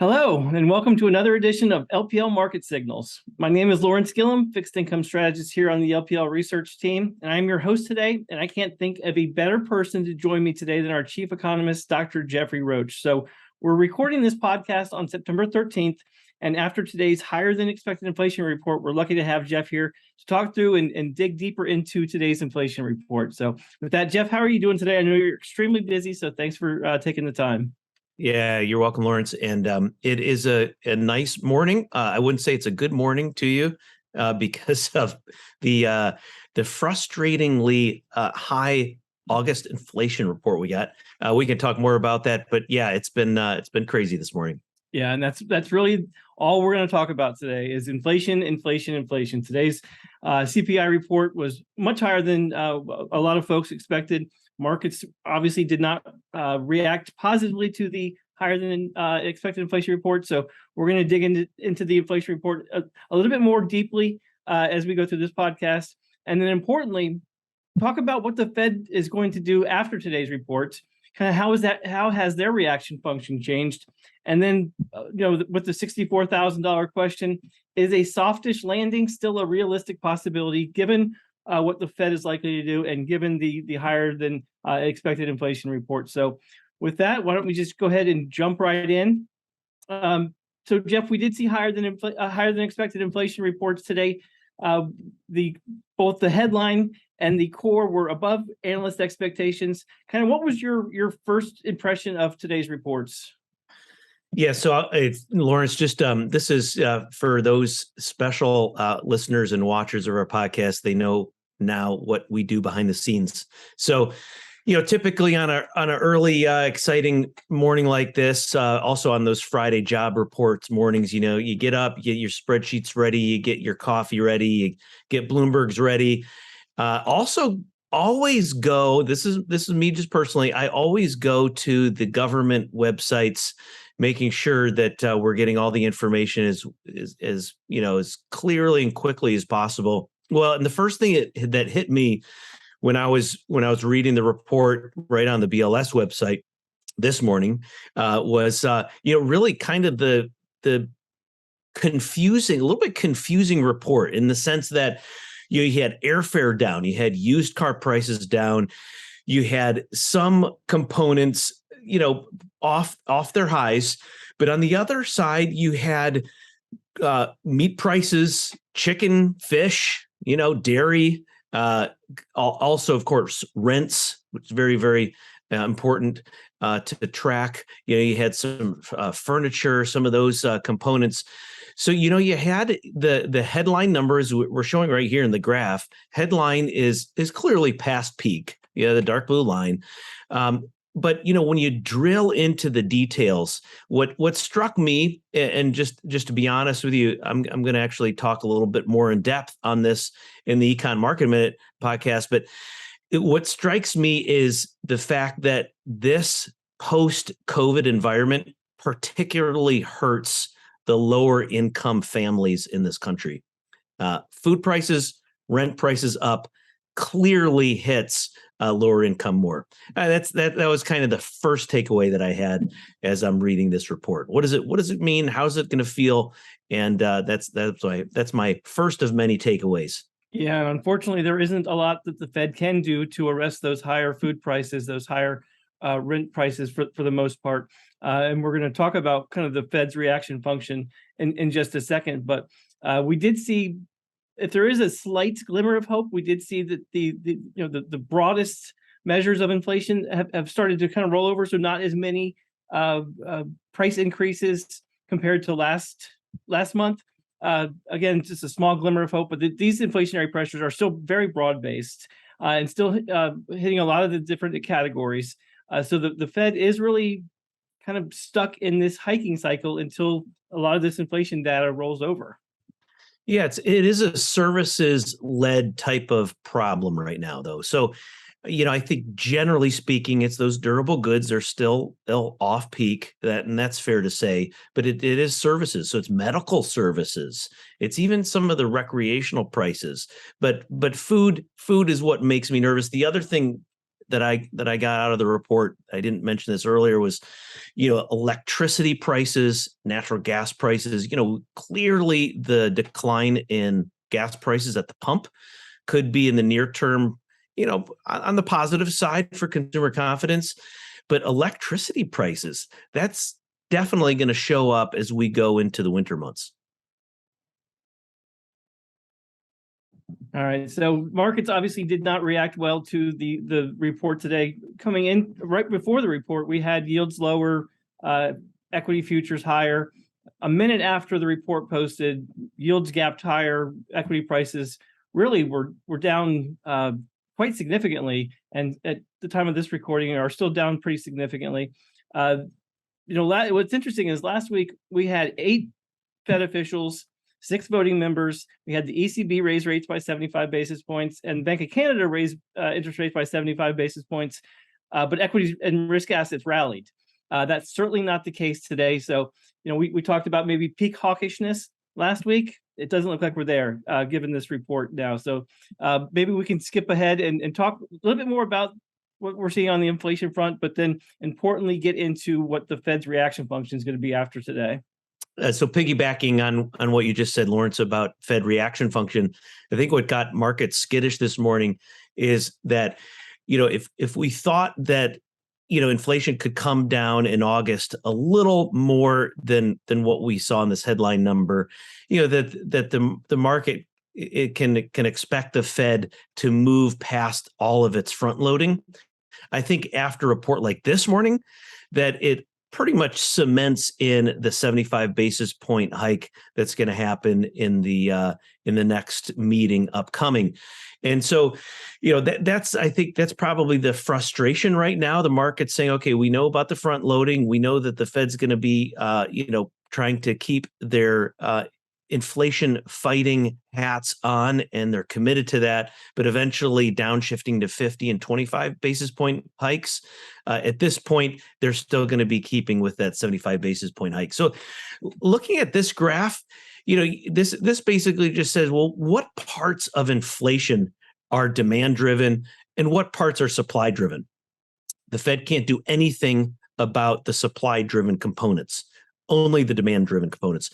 Hello, and welcome to another edition of LPL Market Signals. My name is Lawrence Gillum, fixed income strategist here on the LPL Research team, and I'm your host today, and I can't think of a better person to join me today than our chief economist, Dr. Jeffrey Roach. So we're recording this podcast on September 13th, and after today's higher than expected inflation report, we're lucky to have Jeff here to talk through and dig deeper into today's inflation report. So with that, Jeff, how are you doing today? I know you're extremely busy, so thanks for taking the time. Yeah, you're welcome, Lawrence. And it is a nice morning. I wouldn't say it's a good morning to you because of the frustratingly high August inflation report we got. We can talk more about that, but yeah, it's been crazy this morning. Yeah, and that's really all we're going to talk about today is inflation. Today's CPI report was much higher than a lot of folks expected. Markets obviously did not react positively to the higher than expected inflation report. So we're going to dig into the inflation report a little bit more deeply as we go through this podcast. And then importantly, talk about what the Fed is going to do after today's report. Kind of how has their reaction function changed? And then, with the $64,000 question, is a softish landing still a realistic possibility given what the Fed is likely to do and given the higher than expected inflation report? So with that, why don't we just go ahead and jump right in? So Jeff, we did see higher than expected inflation reports today. Both the headline and the core were above analyst expectations. Kind of what was your first impression of today's reports? Yeah, so Lawrence, just this is for those special listeners and watchers of our podcast. They know now what we do behind the scenes. So, typically on an early exciting morning like this, also on those Friday job reports mornings, you get up, you get your spreadsheets ready, you get your coffee ready, you get Bloomberg's ready. Also, always go. This is me just personally. I always go to the government websites, making sure that we're getting all the information as clearly and quickly as possible. Well, and the first thing that hit me when I was reading the report right on the BLS website this morning was really kind of the confusing, a little bit confusing report in the sense that you had airfare down, you had used car prices down, you had some components off their highs, but on the other side you had meat prices, chicken, fish, dairy, also of course rents, which is very, very important to track. You had some furniture, some of those components. So you had the headline numbers we're showing right here in the graph. Headline is clearly past peak. The dark blue line. But when you drill into the details, what struck me, and just to be honest with you, I'm going to actually talk a little bit more in depth on this in the Econ Market Minute podcast. But what strikes me is the fact that this post-COVID environment particularly hurts the lower income families in this country. Food prices, rent prices up, clearly hits lower income more. That was kind of the first takeaway that I had as I'm reading this report. What does it mean? How's it going to feel? And that's my first of many takeaways. Yeah, and unfortunately, there isn't a lot that the Fed can do to arrest those higher food prices, those higher rent prices for the most part. And we're going to talk about kind of the Fed's reaction function in just a second. But we did see, if there is a slight glimmer of hope, we did see that the broadest measures of inflation have started to kind of roll over. So not as many price increases compared to last month. Again, just a small glimmer of hope, but these inflationary pressures are still very broad-based and still hitting a lot of the different categories. So the Fed is really kind of stuck in this hiking cycle until a lot of this inflation data rolls over. Yeah, it is a services-led type of problem right now, though. So, I think generally speaking, it's those durable goods are still off peak, and that's fair to say. But it is services, so it's medical services. It's even some of the recreational prices. But food is what makes me nervous. The other thing that I got out of the report, I didn't mention this earlier, was, electricity prices, natural gas prices. Clearly the decline in gas prices at the pump could be in the near term, on the positive side for consumer confidence. But electricity prices, that's definitely going to show up as we go into the winter months. All right. So markets obviously did not react well to the report today. Coming in right before the report, we had yields lower, equity futures higher. A minute after the report posted, yields gapped higher, equity prices really were down quite significantly. And at the time of this recording are still down pretty significantly. What's interesting is last week we had 8 Fed officials, 6 voting members. We had the ECB raise rates by 75 basis points, and Bank of Canada raised interest rates by 75 basis points. But equities and risk assets rallied. That's certainly not the case today. So, we talked about maybe peak hawkishness last week. It doesn't look like we're there, given this report now. So maybe we can skip ahead and talk a little bit more about what we're seeing on the inflation front, but then importantly get into what the Fed's reaction function is going to be after today. So piggybacking on what you just said, Lawrence, about Fed reaction function, I think what got markets skittish this morning is that, if we thought that, inflation could come down in August a little more than what we saw in this headline number, that the market it can expect the Fed to move past all of its front loading. I think after a report like this morning, that it pretty much cements in the 75 basis point hike that's going to happen in the next meeting upcoming. And so, I think that's probably the frustration right now. The market's saying, okay, we know about the front loading. We know that the Fed's going to be, trying to keep their inflation fighting hats on, and they're committed to that, but eventually downshifting to 50 and 25 basis point hikes. At this point, they're still going to be keeping with that 75 basis point hike. So looking at this graph, this basically just says, well, what parts of inflation are demand driven and what parts are supply driven? The Fed can't do anything about the supply driven components, only the demand driven components.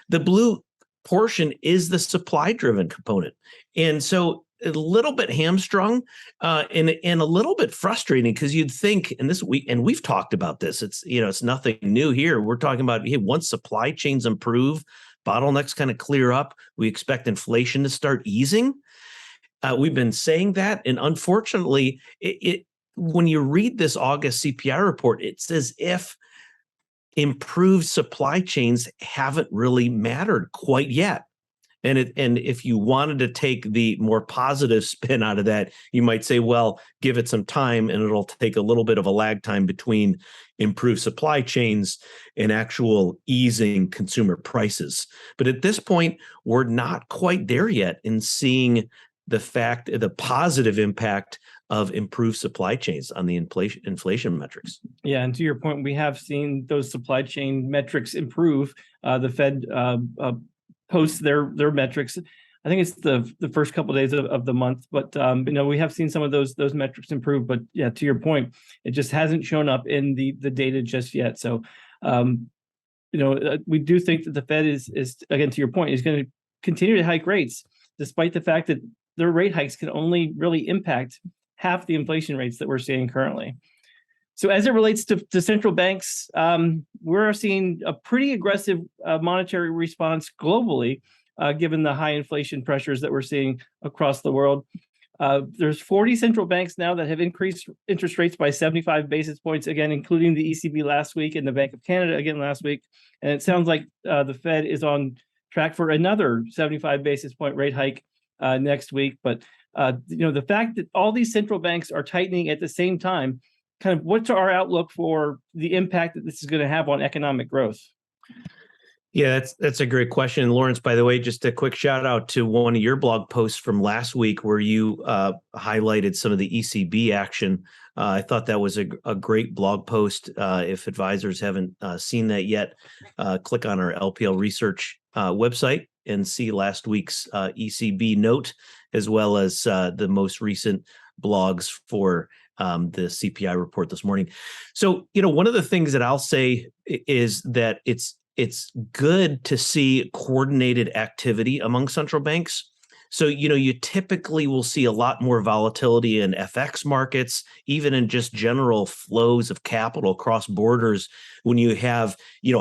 The blue portion is the supply driven component. And so a little bit hamstrung and a little bit frustrating, because you'd think, and we've talked about this, it's nothing new here. We're talking about, hey, once supply chains improve, bottlenecks kind of clear up, we expect inflation to start easing. We've been saying that. And unfortunately, when you read this August CPI report, it's as if improved supply chains haven't really mattered quite yet. And if you wanted to take the more positive spin out of that, you might say, well, give it some time and it'll take a little bit of a lag time between improved supply chains and actual easing consumer prices. But at this point, we're not quite there yet in seeing the positive impact of improved supply chains on the inflation metrics. Yeah, and to your point, we have seen those supply chain metrics improve. The Fed posts their metrics. I think it's the first couple of days of the month, but we have seen some of those metrics improve. But yeah, to your point, it just hasn't shown up in the data just yet. So we do think that the Fed is again, to your point, is going to continue to hike rates, despite the fact that their rate hikes can only really impact half the inflation rates that we're seeing currently. So as it relates to central banks, we're seeing a pretty aggressive monetary response globally, given the high inflation pressures that we're seeing across the world. There's 40 central banks now that have increased interest rates by 75 basis points, again, including the ECB last week and the Bank of Canada again last week. And it sounds like the Fed is on track for another 75 basis point rate hike next week. But the fact that all these central banks are tightening at the same time, kind of what's our outlook for the impact that this is going to have on economic growth? Yeah, that's a great question. Lawrence, by the way, just a quick shout out to one of your blog posts from last week where you highlighted some of the ECB action. I thought that was a great blog post. If advisors haven't seen that yet, click on our LPL Research website and see last week's ECB note, as well as the most recent blogs for the CPI report this morning. So, one of the things that I'll say is that it's good to see coordinated activity among central banks. So, you typically will see a lot more volatility in FX markets, even in just general flows of capital across borders when you have,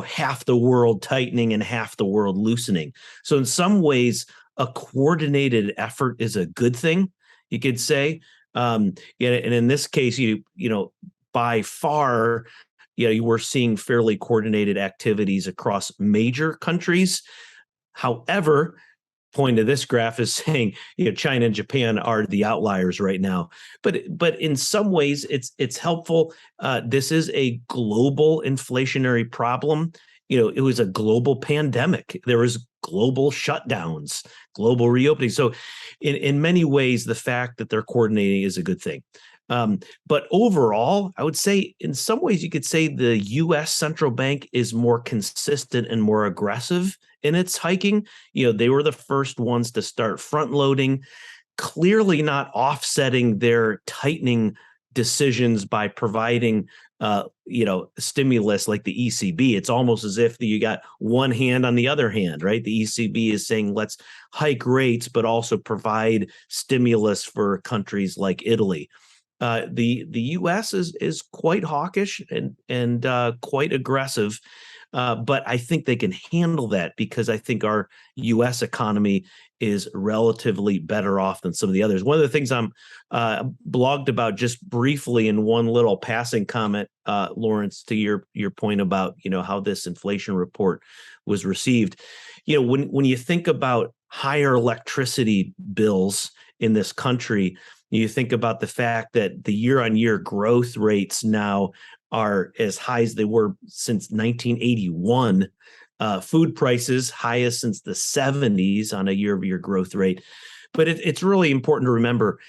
half the world tightening and half the world loosening. So in some ways, a coordinated effort is a good thing, you could say. And in this case, by far, you were seeing fairly coordinated activities across major countries. However, point of this graph is saying, China and Japan are the outliers right now. But in some ways, it's helpful. This is a global inflationary problem. It was a global pandemic. There was global shutdowns, global reopening. So in many ways, the fact that they're coordinating is a good thing. But overall, I would say in some ways you could say the U.S. central bank is more consistent and more aggressive in its hiking. They were the first ones to start front loading, clearly not offsetting their tightening decisions by providing stimulus like the ECB. It's almost as if you got one hand on the other hand, right? The ECB is saying, let's hike rates, but also provide stimulus for countries like Italy. The U.S. is quite hawkish and quite aggressive, but I think they can handle that because I think our U.S. economy is relatively better off than some of the others. One of the things I'm blogged about just briefly in one little passing comment, Lawrence, to your point about how this inflation report was received. When you think about higher electricity bills in this country, you think about the fact that the year-on-year growth rates now are as high as they were since 1981. Food prices highest since the 70s on a year-over-year growth rate. But it's really important to remember,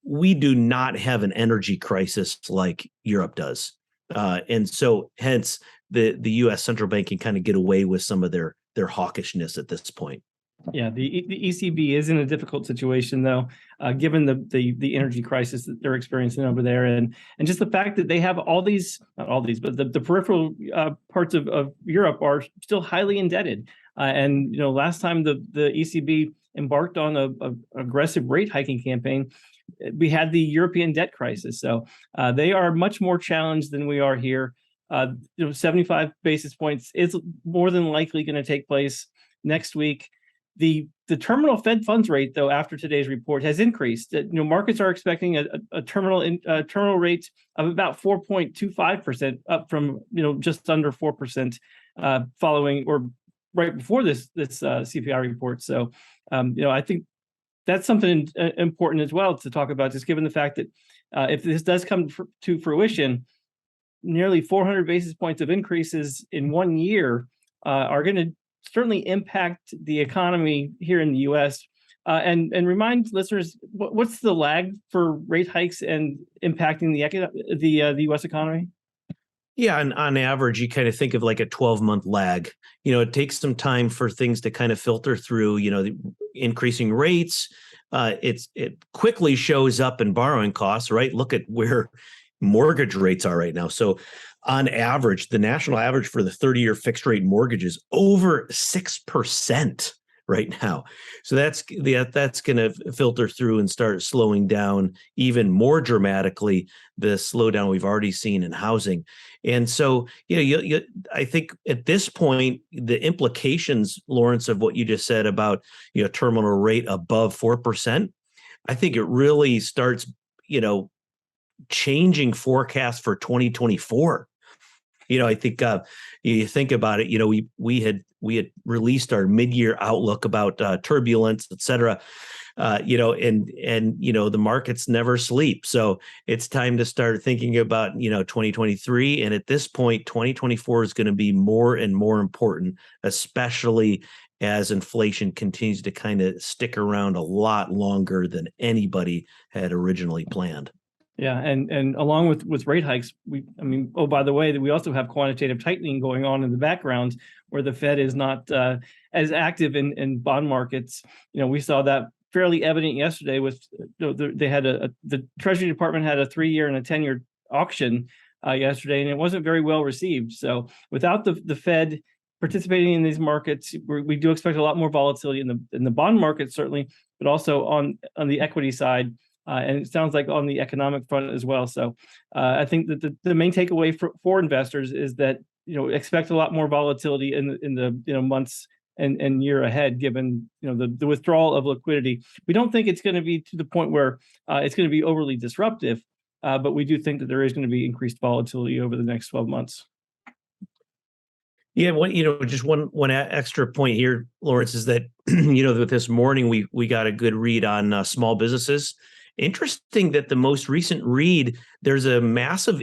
we do not have an energy crisis like Europe does. And so hence the U.S. central bank can kind of get away with some of their hawkishness at this point. Yeah, the ECB is in a difficult situation, though, given the energy crisis that they're experiencing over there, and just the fact that they have not all these, but the peripheral parts of Europe are still highly indebted. And last time the ECB embarked on a aggressive rate hiking campaign, we had the European debt crisis. So they are much more challenged than we are here. 75 basis points is more than likely going to take place next week. The terminal Fed funds rate, though, after today's report has increased. Markets are expecting a terminal rate of about 4.25%, up from just under 4% following or right before this CPI report. So I think that's something important as well to talk about, just given the fact that if this does come to fruition, nearly 400 basis points of increases in 1 year are going to certainly impact the economy here in the U.S. And remind listeners, what's the lag for rate hikes and impacting the U.S. economy? Yeah, and on average, you kind of think of like a 12-month lag. It takes some time for things to kind of filter through. The increasing rates. It quickly shows up in borrowing costs, right? Look at where mortgage rates are right now. So on average, the national average for the 30-year fixed rate mortgage is over 6% right now. So that's going to filter through and start slowing down even more dramatically the slowdown we've already seen in housing. And so, I think at this point, the implications, Lawrence, of what you just said about, terminal rate above 4%, I think it really starts, changing forecast for 2024. I think you think about it. We had released our mid-year outlook about turbulence, et cetera. And the markets never sleep. So it's time to start thinking about 2023. And at this point, 2024 is going to be more and more important, especially as inflation continues to kind of stick around a lot longer than anybody had originally planned. Yeah, and along with rate hikes, by the way, we also have quantitative tightening going on in the background, where the Fed is not as active in bond markets. We saw that fairly evident yesterday with they had the Treasury Department had a 3-year and a 10-year auction yesterday, and it wasn't very well received. So without the Fed participating in these markets, we do expect a lot more volatility in the bond market, certainly, but also on the equity side. And it sounds like on the economic front as well. So I think that the main takeaway for investors is that expect a lot more volatility in the months and year ahead, given the withdrawal of liquidity. We don't think it's going to be to the point where it's going to be overly disruptive, but we do think that there is going to be increased volatility over the next 12 months. Yeah, just one extra point here, Lawrence, is that with this morning we got a good read on small businesses. Interesting that the most recent read, there's a massive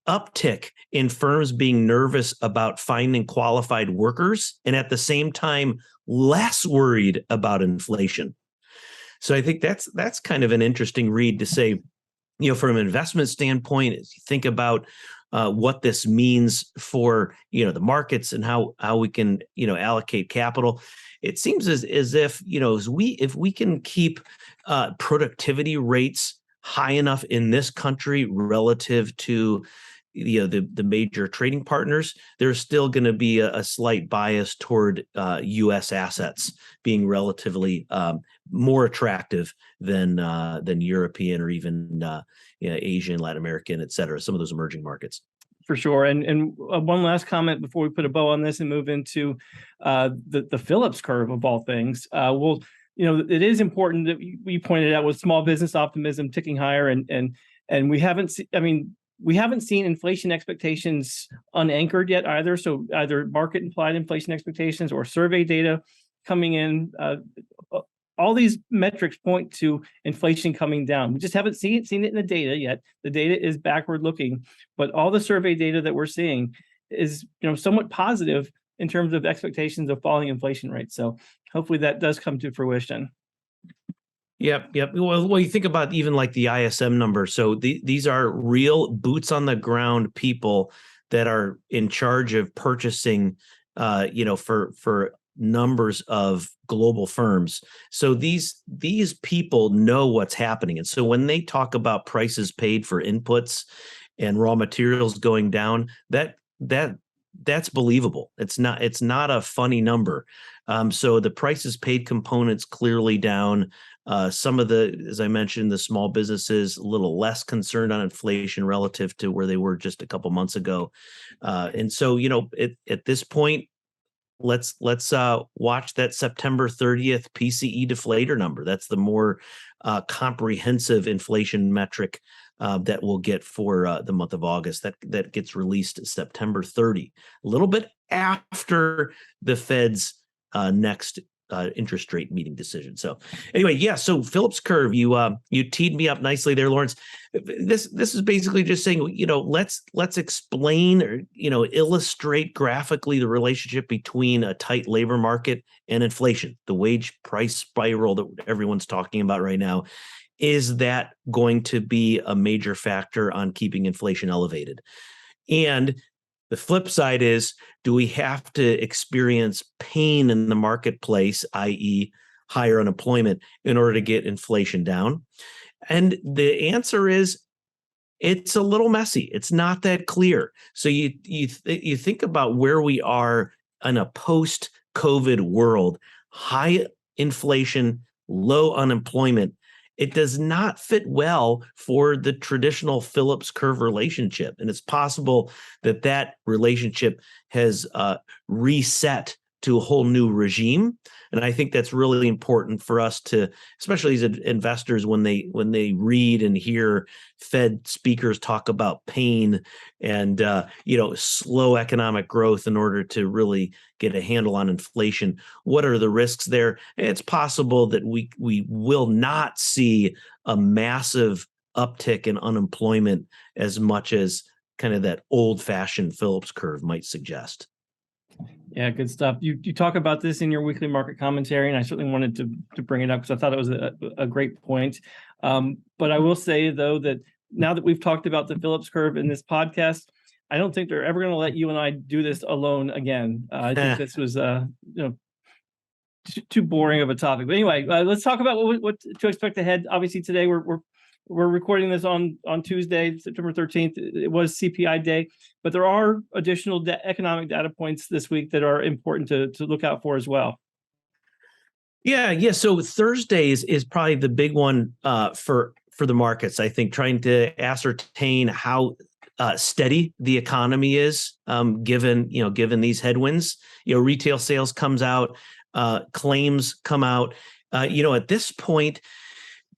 uptick in firms being nervous about finding qualified workers, and at the same time less worried about inflation. So I think that's kind of an interesting read to say, from an investment standpoint, as you think about what this means for the markets and how we can allocate capital. It seems as if if we can keep productivity rates high enough in this country relative to the major trading partners, there's still going to be a slight bias toward U.S. assets being relatively more attractive than European or even Asian, Latin American, et cetera, some of those emerging markets. For sure. And one last comment before we put a bow on this and move into the Phillips curve of all things. It is important that we pointed out with small business optimism ticking higher, and we haven't seen inflation expectations unanchored yet either. So either market implied inflation expectations or survey data coming in. All these metrics point to inflation coming down. We just haven't seen it in the data yet. The data is backward looking, but all the survey data that we're seeing is somewhat positive in terms of expectations of falling inflation rates. So hopefully that does come to fruition. Yep. Well, you think about even like the ISM number. So these are real boots on the ground people that are in charge of purchasing, for numbers of global firms. So these people know what's happening. And so when they talk about prices paid for inputs and raw materials going down, that's believable. It's not a funny number. So the prices paid components clearly down. Some of the, as I mentioned, the small businesses a little less concerned on inflation relative to where they were just a couple months ago. And so, at this point, let's watch that September 30th PCE deflator number. That's the more comprehensive inflation metric that we'll get for the month of August. That gets released September 30, a little bit after the Fed's next interest rate meeting decision. So anyway, yeah. So Phillips curve, you teed me up nicely there, Lawrence. This is basically just saying, let's explain or illustrate graphically the relationship between a tight labor market and inflation, the wage price spiral that everyone's talking about right now. Is that going to be a major factor on keeping inflation elevated? And the flip side is, do we have to experience pain in the marketplace, i.e., higher unemployment, in order to get inflation down? And the answer is, it's a little messy. It's not that clear. So you think about where we are in a post-COVID world, high inflation, low unemployment. It does not fit well for the traditional Phillips curve relationship. And it's possible that relationship has reset to a whole new regime. And I think that's really important for us to, especially as investors, when they read and hear Fed speakers talk about pain and slow economic growth in order to really get a handle on inflation. What are the risks there? It's possible that we will not see a massive uptick in unemployment as much as kind of that old-fashioned Phillips curve might suggest. Yeah, good stuff. You talk about this in your weekly market commentary, and I certainly wanted to bring it up because I thought it was a great point. But I will say, though, that now that we've talked about the Phillips curve in this podcast, I don't think they're ever going to let you and I do this alone again. I think this was too boring of a topic. But anyway, let's talk about what to expect ahead. Obviously, today we're recording this on Tuesday, September 13th. It was CPI day, but there are additional economic data points this week that are important to look out for as well. Yeah. So Thursdays is probably the big one for the markets. I think trying to ascertain how steady the economy is, given these headwinds. Retail sales comes out, claims come out. At this point,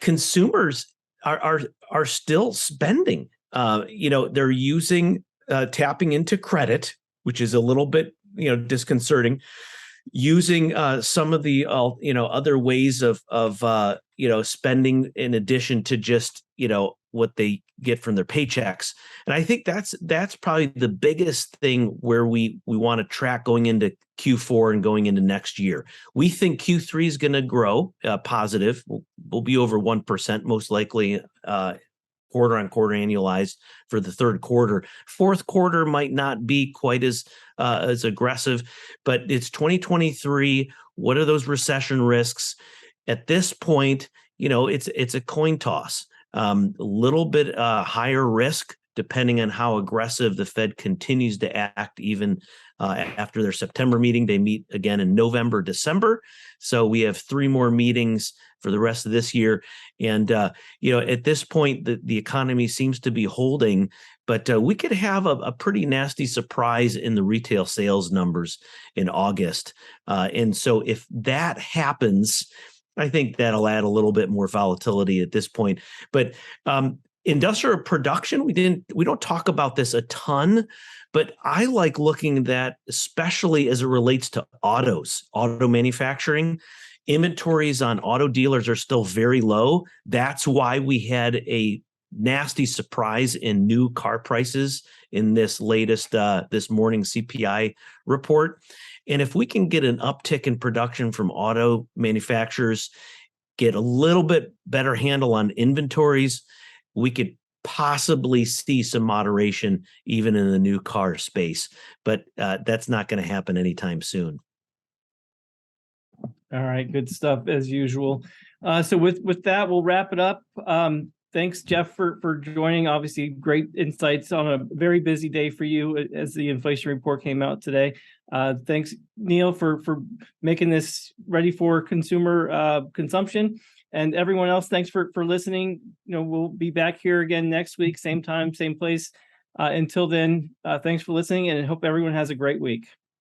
consumers are still spending. They're using tapping into credit, which is a little bit disconcerting. Using some of the other ways of spending in addition to just what they get from their paychecks. And I think that's probably the biggest thing where we want to track going into Q4 and going into next year. We think Q3 is going to grow positive. We'll be over 1% most likely quarter on quarter annualized for the third quarter. Fourth quarter might not be quite as aggressive, but it's 2023. What are those recession risks? At this point, it's a coin toss. A little bit higher risk depending on how aggressive the Fed continues to act, even after their September meeting. They meet again in November, December. So we have 3 more meetings for the rest of this year. And, at this point, the economy seems to be holding, but we could have a pretty nasty surprise in the retail sales numbers in August. And so if that happens, I think that'll add a little bit more volatility at this point. But industrial production, we don't talk about this a ton, but I like looking at that, especially as it relates to auto manufacturing. Inventories on auto dealers are still very low. That's why we had a nasty surprise in new car prices in this latest this morning CPI report. And if we can get an uptick in production from auto manufacturers, get a little bit better handle on inventories, we could possibly see some moderation even in the new car space. But that's not going to happen anytime soon. All right, good stuff as usual. So with that, we'll wrap it up. Thanks, Jeff, for joining. Obviously, great insights on a very busy day for you as the inflation report came out today. Thanks, Neil, for making this ready for consumer consumption. And everyone else, thanks for listening. We'll be back here again next week, same time, same place. Until then, thanks for listening, and I hope everyone has a great week.